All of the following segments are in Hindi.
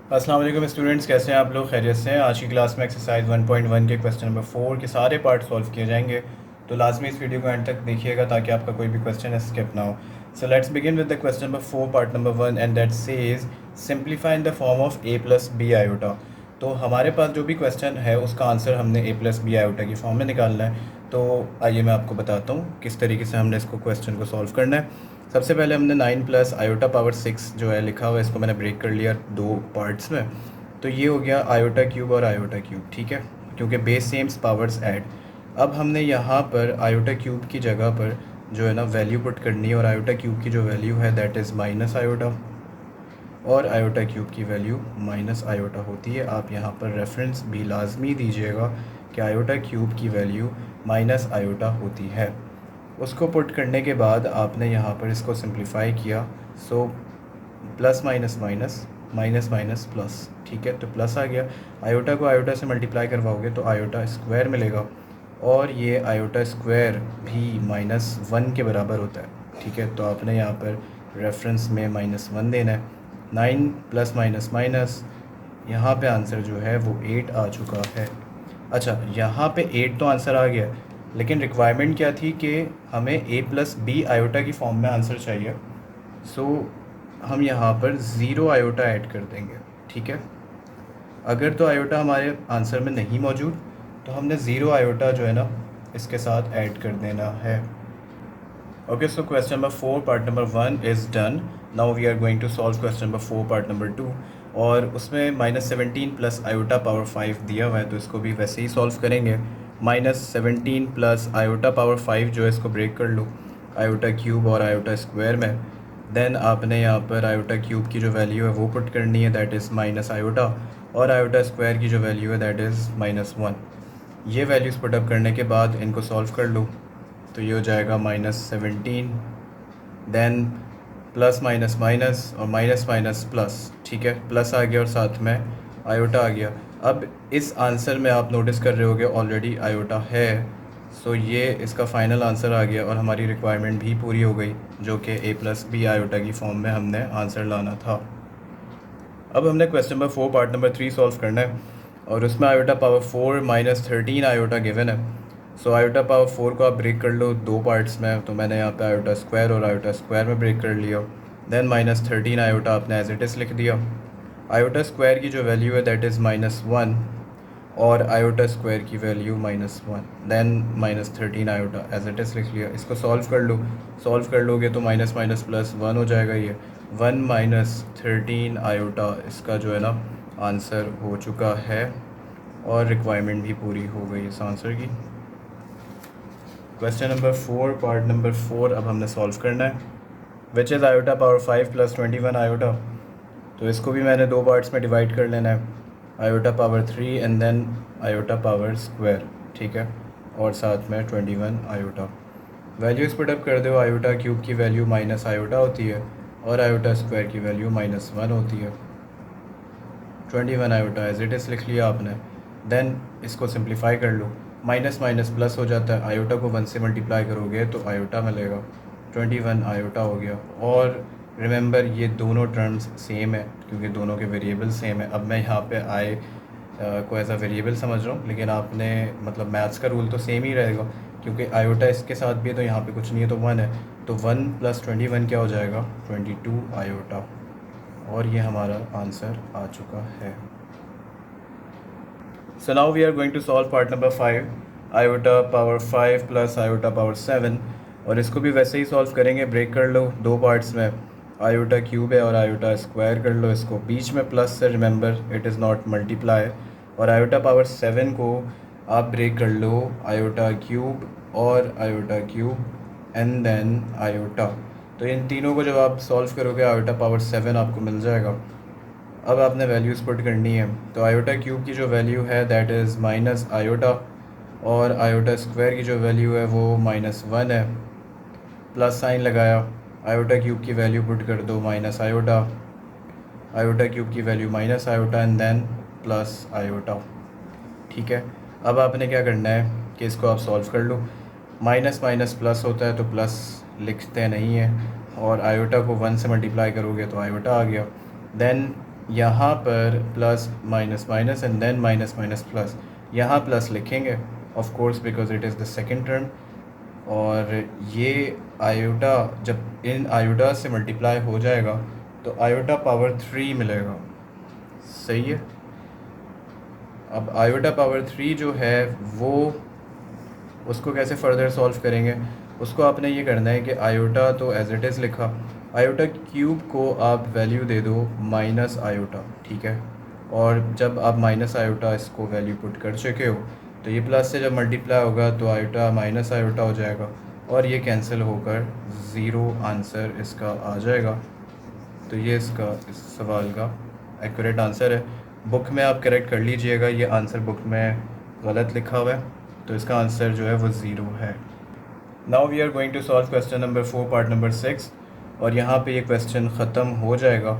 अस्सलाम वालेकुम स्टूडेंट्स, कैसे हैं आप लोग? खैरियत से हैं? आज की क्लास में एक्सरसाइज 1.1 के क्वेश्चन नंबर 4 के सारे पार्ट सॉल्व किए जाएंगे। तो लाजमी इस वीडियो को एंड तक देखिएगा ताकि आपका कोई भी क्वेश्चन स्किप ना हो। So let's begin with the question number 4 part number 1 and that says simplify in the form of a plus B iota. तो हमारे पास जो भी क्वेश्चन है उसका आंसर हमने a प्लस बी आयोटा की फॉर्म में निकालना है। तो आइए मैं आपको बताता हूँ किस तरीके से हमने इसको क्वेश्चन को सॉल्व करना है। सबसे पहले हमने 9 प्लस आयोटा पावर 6 जो है लिखा हुआ है, इसको मैंने ब्रेक कर लिया दो पार्ट्स में। तो ये हो गया आयोटा क्यूब और आयोटा क्यूब, ठीक है, क्योंकि बेस सेम्स पावर्स ऐड। अब हमने यहाँ पर आयोटा क्यूब की जगह पर जो है ना वैल्यू पुट करनी है, और आयोटा क्यूब की जो वैल्यू है दैट इज़ माइनस आयोटा, और आयोटा क्यूब की वैल्यू माइनस आयोटा होती है। आप यहाँ पर रेफरेंस भी लाजमी दीजिएगा कि आयोटा क्यूब की वैल्यू माइनस आयोटा होती है। उसको पुट करने के बाद आपने यहाँ पर इसको सिंप्लीफाई किया। So plus minus minus, minus minus plus, ठीक है, तो प्लस आ गया। आयोटा को आयोटा से मल्टीप्लाई करवाओगे तो आयोटा स्क्वायर मिलेगा, और ये आयोटा स्क्वायर भी -1 के बराबर होता है, ठीक है। तो आपने यहाँ पर रेफरेंस में -1 देना है। 9 प्लस माइनस माइनस, यहाँ पे आंसर जो है वो 8 आ चुका है। अच्छा, यहाँ पे 8 तो आंसर आ गया, लेकिन रिक्वायरमेंट क्या थी कि हमें a प्लस बी आयोटा की फॉर्म में आंसर चाहिए। सो हम यहाँ पर ज़ीरो आयोटा ऐड कर देंगे, ठीक है। अगर तो आयोटा हमारे आंसर में नहीं मौजूद तो हमने ज़ीरो आयोटा जो है ना इसके साथ ऐड कर देना है। Okay, so question number 4 part number 1 is done. Now we are going to solve question number 4 part number 2, और उसमें -17 प्लस आयोटा पावर 5 दिया हुआ है, तो इसको भी वैसे ही सॉल्व करेंगे। -17 प्लस आयोटा पावर 5 जो है इसको ब्रेक कर लो आयोटा क्यूब और आयोटा स्क्वायर में। देन आपने यहाँ पर आयोटा क्यूब की जो वैल्यू है वो पुट करनी है, दैट इज़ माइनस आयोटा, और आयोटा स्क्वायर की जो वैल्यू है दैट इज़ -1। ये वैल्यूज़ पुटअप करने के बाद इनको सॉल्व कर लो, तो ये हो जाएगा -17, देन प्लस माइनस माइनस और माइनस माइनस प्लस, ठीक है, प्लस आ गया और साथ में आयोटा आ गया। अब इस आंसर में आप नोटिस कर रहे होगे ऑलरेडी आयोटा है। सो ये इसका फ़ाइनल आंसर आ गया और हमारी रिक्वायरमेंट भी पूरी हो गई, जो कि a प्लस बी आयोटा की फॉर्म में हमने आंसर लाना था। अब हमने question number 4 part number 3 solve करना है, और उसमें आयोटा पावर 4 -13 आयोटा गिवन है। सो आयोटा पावर 4 को आप ब्रेक कर लो दो पार्ट्स में, तो मैंने यहाँ पे आयोटा स्क्वायर और आयोटा स्क्वायर में ब्रेक कर लिया। देन -13 आयोटा आपने एज इट इज़ लिख दिया। आयोटा स्क्वायर की जो वैल्यू है दैट इज़ -1, और आयोटा स्क्वायर की value -1, then -13 iota as it is लिख लिया। इसको सॉल्व कर लो, सॉल्व कर लोगे तो माइनस माइनस प्लस 1 हो जाएगा। ये 1 -13 आयोटा इसका जो है ना आंसर हो चुका है, और रिक्वायरमेंट भी पूरी हो गई इस आंसर की। क्वेश्चन नंबर 4 पार्ट नंबर 4 अब हमने सॉल्व करना है, which is iota power 5 plus 21 iota. तो इसको भी मैंने दो पार्ट्स में डिवाइड कर लेना है, iota power 3 and then iota power square, ठीक है, और साथ में 21 आयोटा। वैल्यूज़ पुटअप कर दो, आयोटा क्यूब की वैल्यू माइनस आयोटा होती है, और आयोटा स्क्वायर की वैल्यू -1 होती है। 21 आयोटा एज इट इज़ लिख लिया आपने। देन इसको सिंप्लीफाई कर लो, माइनस माइनस प्लस हो जाता है, आयोटा को 1 से मल्टीप्लाई करोगे तो आयोटा मिलेगा, 21 आयोटा हो गया। और रिमेंबर ये दोनों टर्म्स सेम है क्योंकि दोनों के वेरिएबल सेम है। अब मैं यहाँ पे आई को एज अ वेरिएबल समझ रहा हूँ, लेकिन आपने मतलब मैथ्स का रूल तो सेम ही रहेगा, क्योंकि आयोटा इसके साथ भी है तो यहाँ पे कुछ नहीं है तो 1 है, तो 1 + 21 क्या हो जाएगा, 22 आयोटा। और ये हमारा आंसर आ चुका है। So now we are going to solve part number 5, iota power 5 plus iota power 7, और इसको भी वैसे ही सॉल्व करेंगे, ब्रेक कर लो दो पार्ट्स में, आयोटा क्यूब है और आयोटा स्क्वायर कर लो इसको, बीच में प्लस से remember it is not multiply, और आयोटा पावर 7 को आप ब्रेक कर लो आयोटा क्यूब और iota cube and then iota. तो इन तीनों को जब आप सॉल्व करोगे आयोटा पावर 7 आपको मिल जाएगा। अब आपने वैल्यूज़ पुट करनी है, तो आयोटा क्यूब की जो वैल्यू है दैट इज़ माइनस आयोटा, और आयोटा स्क्वायर की जो वैल्यू है वो -1 है। प्लस साइन लगाया, आयोटा क्यूब की वैल्यू पुट कर दो माइनस आयोटा, आयोटा क्यूब की value minus iota and then plus iota, ठीक है। अब आपने क्या करना है कि इसको आप सॉल्व कर लो, माइनस माइनस प्लस होता है तो प्लस लिखते नहीं हैं, और आयोटा को 1 से मल्टीप्लाई करोगे तो आयोटा आ गया। देन यहाँ पर plus minus minus and then minus minus plus, यहाँ प्लस लिखेंगे of course because it is the second term, और ये आयोटा जब इन आयोटा से मल्टीप्लाई हो जाएगा तो आयोटा पावर 3 मिलेगा। सही है। अब आयोटा पावर 3 जो है वो उसको कैसे फर्दर सॉल्व करेंगे, उसको आपने ये करना है कि आयोटा तो एज इट इज़ लिखा, आयोटा क्यूब को आप वैल्यू दे दो माइनस आयोटा, ठीक है। और जब आप माइनस आयोटा इसको वैल्यू पुट कर चुके हो तो ये प्लस से जब मल्टीप्लाई होगा तो आयोटा माइनस आयोटा हो जाएगा और ये कैंसिल होकर ज़ीरो आंसर इसका आ जाएगा। तो ये इसका इस सवाल का एक्यूरेट आंसर है। बुक में आप करेक्ट कर लीजिएगा, ये आंसर बुक में गलत लिखा हुआ है, तो इसका आंसर जो है वो ज़ीरो है। Now we are going to solve question number 4 part number 6, और यहाँ पे ये क्वेश्चन ख़त्म हो जाएगा।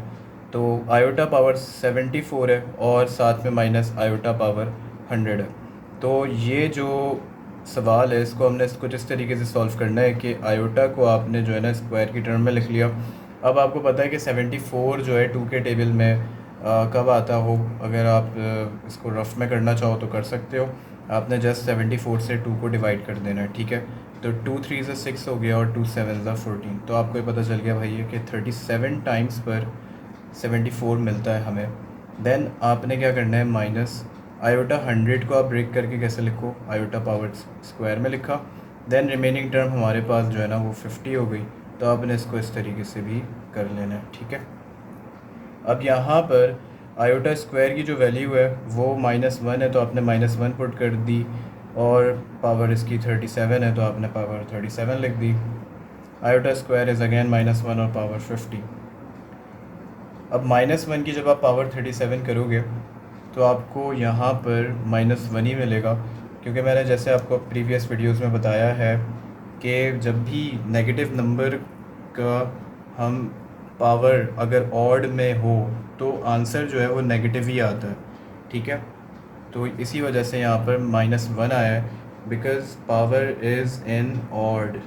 तो आयोटा पावर 74 है और साथ में माइनस आयोटा पावर 100 है। तो ये जो सवाल है इसको हमने कुछ इस तरीके से सॉल्व करना है कि आयोटा को आपने जो है ना स्क्वायर की टर्म में लिख लिया। अब आपको पता है कि 74 जो है 2 के टेबल में कब आता हो, अगर आप इसको रफ में करना चाहो तो कर सकते हो। आपने जस्ट 74 से 2 को डिवाइड कर देना है, ठीक है। तो 2 3 से 6 हो गया और 2 7 ज़ा 14, तो आपको ये पता चल गया भाई कि 37 टाइम्स पर 74 मिलता है हमें। देन आपने क्या करना है, माइनस आयोटा 100 को आप ब्रेक करके कैसे लिखो, आयोटा पावर स्क्वायर में लिखा। देन रिमेनिंग टर्म हमारे पास जो है ना वो 50 हो गई, तो आपने इसको इस तरीके से भी कर लेना है, ठीक है। अब यहाँ पर आयोटा स्क्वायर की जो वैल्यू है वो -1 है, तो आपने -1 पुट कर दी, और पावर इसकी 37 है तो आपने पावर 37 लिख दी। आयोटा स्क्वायर इज़ अगेन -1 और पावर 50। अब -1 की जब आप पावर 37 करोगे तो आपको यहाँ पर -1 ही मिलेगा, क्योंकि मैंने जैसे आपको प्रीवियस वीडियोस में बताया है कि जब भी नेगेटिव नंबर का हम पावर अगर ऑड में हो तो आंसर जो है वो नेगेटिव ही आता है, ठीक है। तो इसी वजह से यहाँ पर -1 आया है, because power is in odd.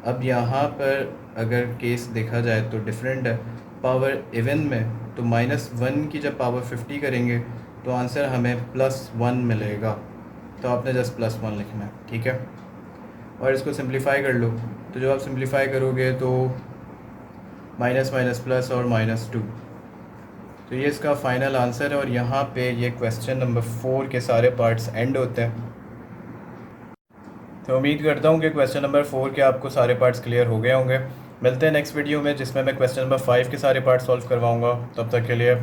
अब यहाँ पर अगर केस देखा जाए तो डिफरेंट है। पावर इवन में तो -1 की जब पावर 50 करेंगे तो आंसर हमें +1 मिलेगा, तो आपने जस्ट +1 लिखना है, ठीक है। और इसको सिंप्लीफाई कर लो, तो जब आप सिंप्लीफाई करोगे तो माइनस माइनस प्लस और -2, तो ये इसका फाइनल आंसर है। और यहाँ पे ये क्वेश्चन नंबर 4 के सारे पार्ट्स एंड होते हैं। तो उम्मीद करता हूँ कि क्वेश्चन नंबर 4 के आपको सारे पार्ट्स क्लियर हो गए होंगे। मिलते हैं नेक्स्ट वीडियो में जिसमें मैं क्वेश्चन नंबर 5 के सारे पार्ट्स सॉल्व करवाऊँगा। तब तक के लिए